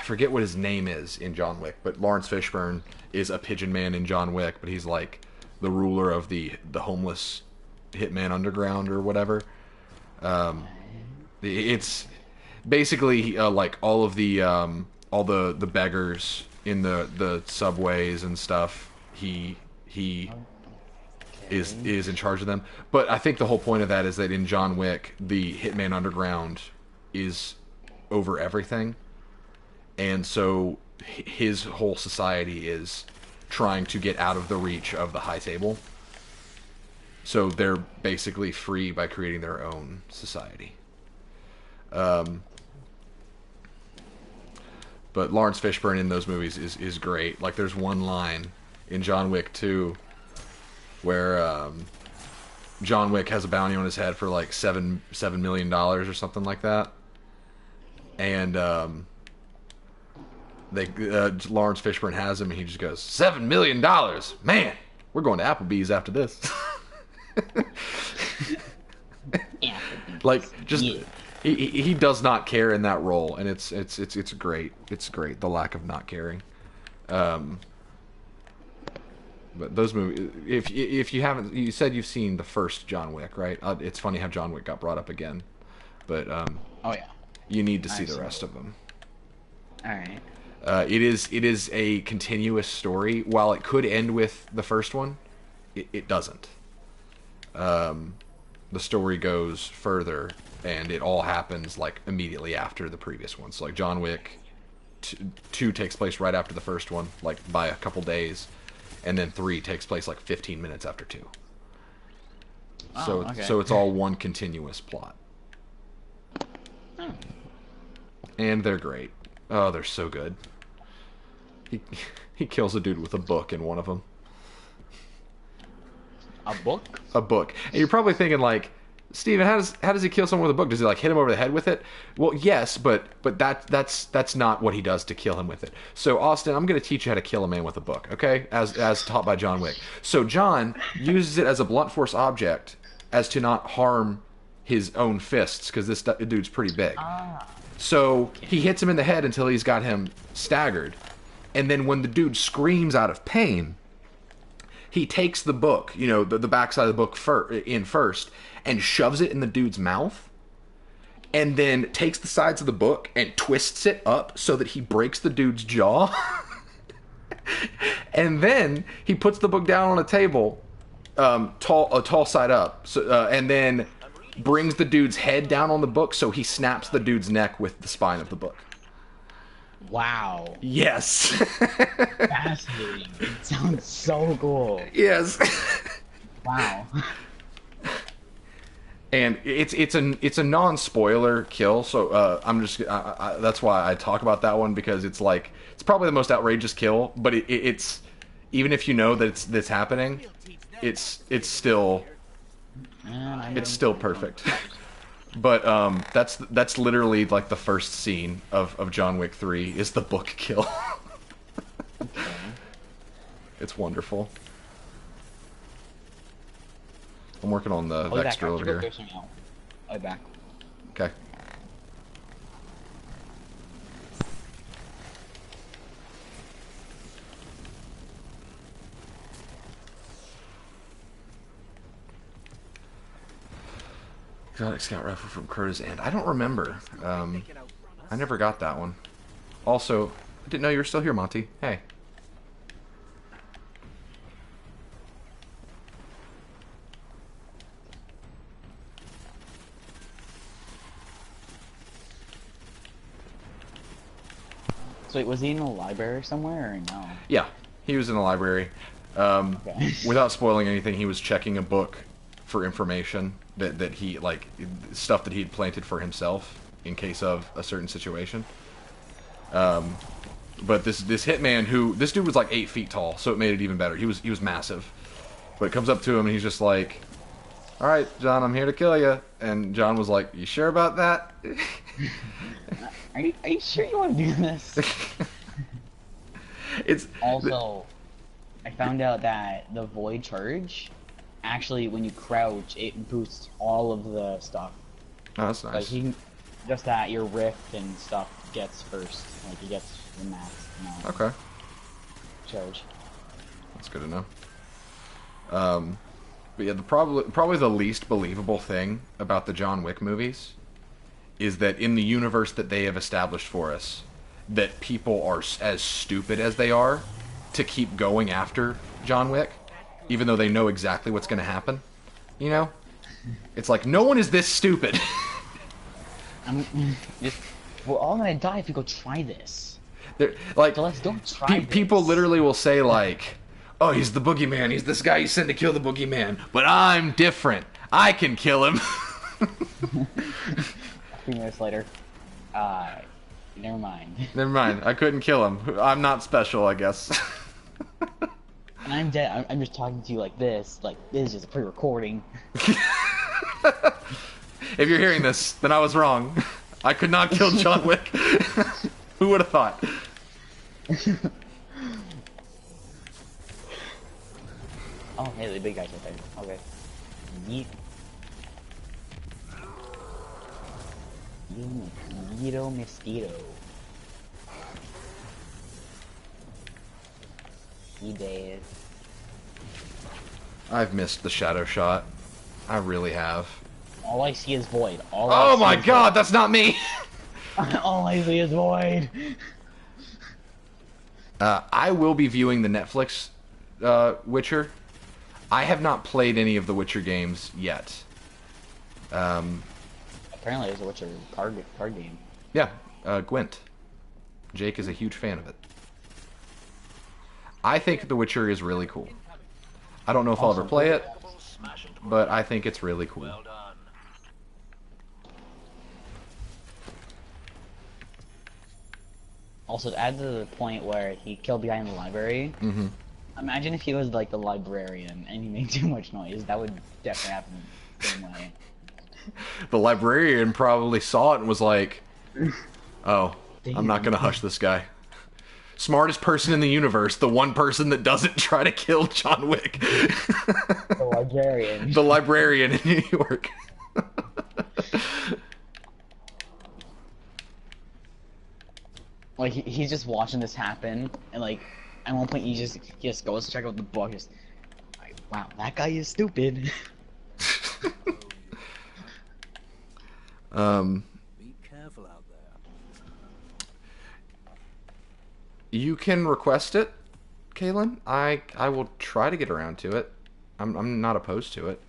forget what his name is in John Wick, but Lawrence Fishburne is a Pigeon Man in John Wick, but he's like the ruler of the homeless hitman underground or whatever. It's basically like all of the beggars in the subways and stuff. He is in charge of them. But I think the whole point of that is that in John Wick, the hitman underground is over everything. And so his whole society is trying to get out of the reach of the high table. So they're basically free by creating their own society. But Lawrence Fishburne in those movies is great. Like there's one line in John Wick 2 where John Wick has a bounty on his head for like $7 million or something like that. And Lawrence Fishburne has him, and he just goes, $7 million, man. We're going to Applebee's after this. Applebee's. Like, just Yeah. he does not care in that role, and it's great. It's great, the lack of not caring. But those movies, if you haven't, you said you've seen the first John Wick, right? It's funny how John Wick got brought up again, but Oh yeah. you need to see I've the seen rest of them. All right. It is a continuous story. While it could end with the first one, it doesn't. The story goes further, and it all happens like immediately after the previous one. So like John Wick 2 takes place right after the first one, like by a couple days, and then 3 takes place like 15 minutes after 2. Oh, okay. So it's all one continuous plot. Oh. And they're great. Oh, they're so good. He kills a dude with a book in one of them. A book? A book. And you're probably thinking like, Steven, how does he kill someone with a book? Does he like hit him over the head with it? Well, yes, but that's not what he does to kill him with it. So Austin, I'm going to teach you how to kill a man with a book, okay? As taught by John Wick. So John uses it as a blunt force object as to not harm his own fists, because this dude's pretty big. So he hits him in the head until he's got him staggered. And then when the dude screams out of pain, he takes the book, you know, the backside of the book first, and shoves it in the dude's mouth, and then takes the sides of the book and twists it up so that he breaks the dude's jaw. And then he puts the book down on a table, tall side up, and then brings the dude's head down on the book so he snaps the dude's neck with the spine of the book. Wow. Yes. Fascinating. It sounds so cool. Yes. Wow. And it's a non-spoiler kill, so I'm just that's why I talk about that one, because it's like it's probably the most outrageous kill, but it's even if you know that that's happening, it's still perfect. But that's literally like the first scene of John Wick 3 is the book kill. It's wonderful. I'm working on the Vex drill over here. I'll be back. Okay. Exotic Scout Rifle from Crow's End. I don't remember. I never got that one. Also, I didn't know you were still here, Monty. Hey. So wait, was he in a library somewhere or no? Yeah, he was in the library. Okay. Without spoiling anything, he was checking a book for information that he, like, stuff that he had planted for himself in case of a certain situation. But this hitman this dude was like 8 feet tall, so it made it even better. He was massive. But it comes up to him and he's just like, "All right, John, I'm here to kill you." And John was like, "You sure about that?" Are you sure you want to do this? It's Also, I found out that the Void Charge, actually, when you crouch, it boosts all of the stuff. Oh, that's Like, nice. just that your rift and stuff gets first. Like, it gets the max amount of Okay, charge. that's good to know. But yeah, probably the least believable thing about the John Wick movies is that in the universe that they have established for us, that people are as stupid as they are to keep going after John Wick, even though they know exactly what's going to happen. You know? It's like, no one is this stupid. We're all gonna die if we go try this. Like, So let's go try this. people literally will say, like, "Oh, he's the boogeyman. He's this guy you sent to kill the boogeyman. But I'm different. I can kill him." 3 minutes later. Never mind. Never mind. I couldn't kill him. I'm not special, I guess. And I'm dead. I'm just talking to you like this. Like, this is just a pre-recording. If you're hearing this, then I was wrong. I could not kill John Wick. Who would have thought? Oh, hey, the big guy's right there. Okay. Yeet. Mosquito. He dead. I've missed the shadow shot. I really have. All I see is void. Oh my god, that's not me! All I see is void. I will be viewing the Netflix Witcher. I have not played any of the Witcher games yet. Apparently there's a Witcher card game. Yeah, Gwent. Jake is a huge fan of it. I think The Witcher is really cool. I don't know if I'll ever play it, but I think it's really cool. Well done. Also, to add to the point where he killed the guy in the library, Mm-hmm. imagine if he was like the librarian and he made too much noise. That would definitely happen the same way. The librarian probably saw it and was like, oh, I'm not gonna hush this guy. Smartest person in the universe, the one person that doesn't try to kill John Wick. The librarian. The librarian in New York. Like he's just watching this happen, and like at one point he just goes to check out the book. Just like, wow, that guy is stupid. Be careful out there. You can request it, Kaylin. I will try to get around to it. I'm not opposed to it.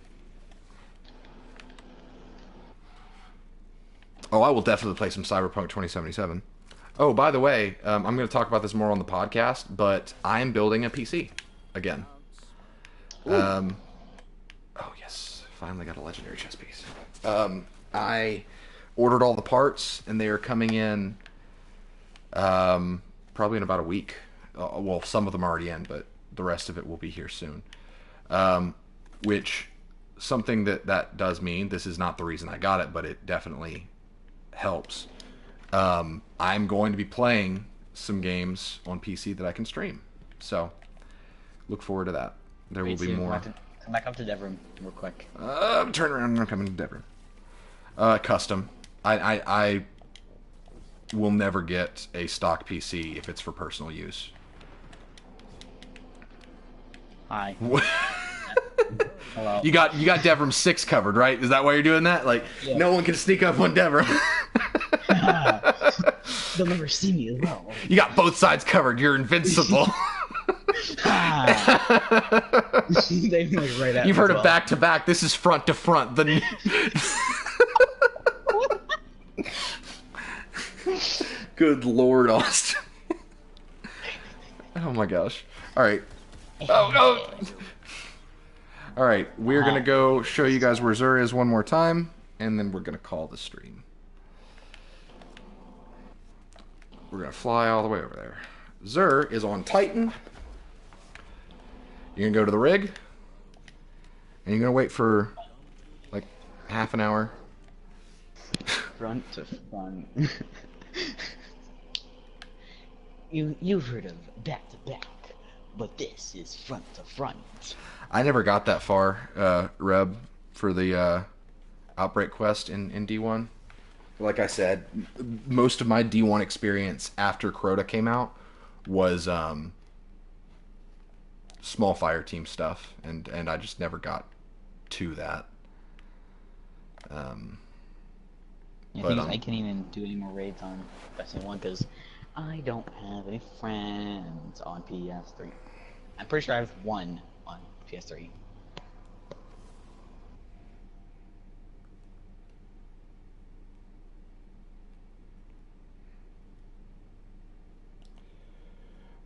Oh, I will definitely play some Cyberpunk 2077. Oh, by the way, I'm going to talk about this more on the podcast, but I am building a PC again. Oh, yes. Finally got a legendary chess piece. I ordered all the parts, and they are coming in probably in about a week. Well, some of them are already in, but the rest of it will be here soon. Which, something that does mean, this is not the reason I got it, but it definitely helps. I'm going to be playing some games on PC that I can stream. So, look forward to that. There will be more. Come back up to Devrim real quick. Turn around and I'm coming to Devon. Custom. I will never get a stock PC if it's for personal use. Hi. Hello. You got Devrim 6 covered, right? Is that why you're doing that? Like, Yeah. No one can sneak up on Devrim. They'll never see me as well. You got both sides covered. You're invincible. They like right at You've me heard as of back to back. This is front to front. Good Lord, Austin. Oh my gosh. All right. Oh. All right. We're gonna go show you guys where Zur is one more time, and then we're gonna call the stream. We're gonna fly all the way over there. Zur is on Titan. You're gonna go to the rig, and you're gonna wait for like half an hour. Front to front. You've heard of back to back, but this is front to front. I never got that far, Reb, for the Outbreak quest in D1. Like I said, most of my D1 experience after Crota came out was small fire team stuff, and I just never got to that. I can't even do any more raids on Destiny 1 because I don't have any friends on PS3. I'm pretty sure I have one on PS3.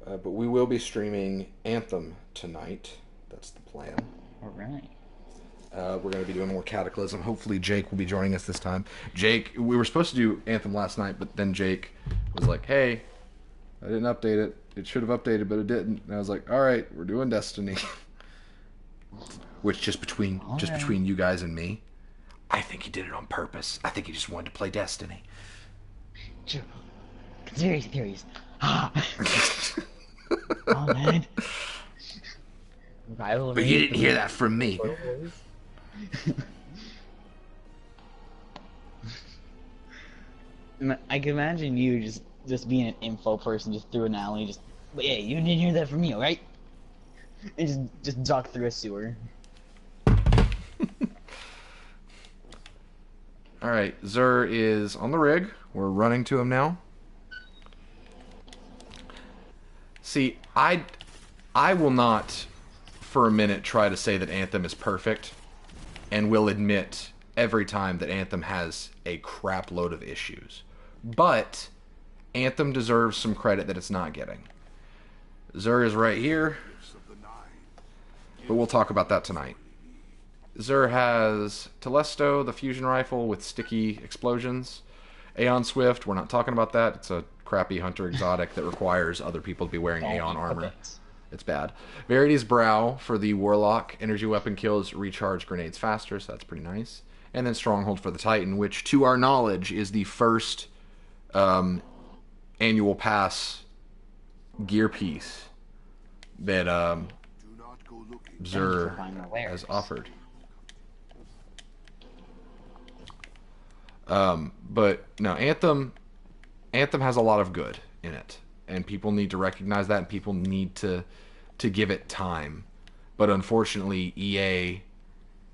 But we will be streaming Anthem tonight. That's the plan. Alright. We're going to be doing more Cataclysm. Hopefully Jake will be joining us this time. Jake, we were supposed to do Anthem last night, but then Jake was like, hey, I didn't update it. It should have updated, but it didn't. And I was like, all right, we're doing Destiny. Which, just between you guys and me, I think he did it on purpose. I think he just wanted to play Destiny. True. Conspiracy theories. Oh man. But you didn't hear that from me. I can imagine you just being an info person, just through an alley, just. But yeah, you didn't hear that from me, alright? And just jog through a sewer. Alright, Zur is on the rig. We're running to him now. See, I will not for a minute try to say that Anthem is perfect, and will admit every time that Anthem has a crap load of issues. But Anthem deserves some credit that it's not getting. Zur is right here, but we'll talk about that tonight. Zur has Telesto, the fusion rifle with sticky explosions. Aeon Swift, we're not talking about that. It's a crappy hunter exotic that requires other people to be wearing Aeon armor. It's bad. Verity's Brow for the Warlock. Energy weapon kills recharge grenades faster, so that's pretty nice. And then Stronghold for the Titan, which, to our knowledge, is the first annual pass gear piece that Zur has offered. But no, Anthem has a lot of good in it, and people need to recognize that, and people need to give it time. But unfortunately, EA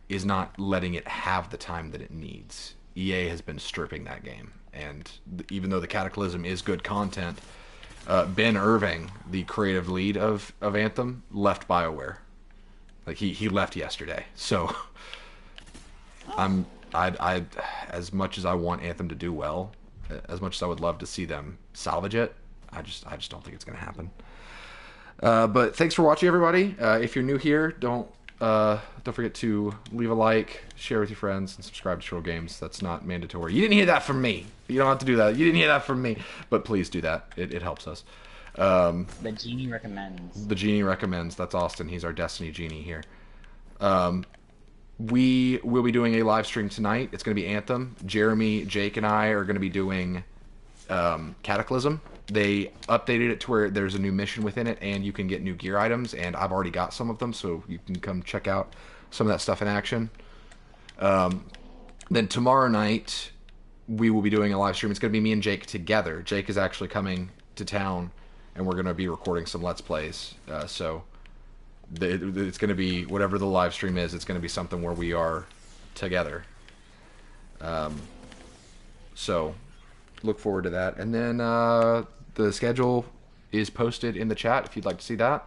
is not letting it have the time that it needs. EA has been stripping that game, and even though the Cataclysm is good content, Ben Irving, the creative lead of Anthem, left BioWare. Like he left yesterday. So I as much as I want Anthem to do well, as much as I would love to see them salvage it, I just don't think it's going to happen. But thanks for watching, everybody. If you're new here, don't forget to leave a like, share with your friends, and subscribe to Chortle Games. That's not mandatory. You didn't hear that from me. You don't have to do that. You didn't hear that from me. But please do that. It helps us. The genie recommends. The genie recommends. That's Austin. He's our Destiny genie here. We will be doing a live stream tonight. It's going to be Anthem. Jeremy, Jake, and I are going to be doing Cataclysm. They updated it to where there's a new mission within it, and you can get new gear items, and I've already got some of them, so you can come check out some of that stuff in action. Then tomorrow night, we will be doing a live stream. It's going to be me and Jake together. Jake is actually coming to town, and we're going to be recording some Let's Plays. So it's going to be, whatever the live stream is, it's going to be something where we are together. So look forward to that. And then the schedule is posted in the chat if you'd like to see that.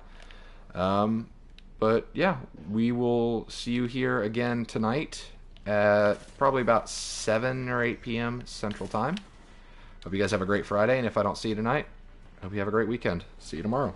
But yeah, we will see you here again tonight at probably about 7 or 8 p.m. Central Time. Hope you guys have a great Friday, and if I don't see you tonight, hope you have a great weekend. See you tomorrow.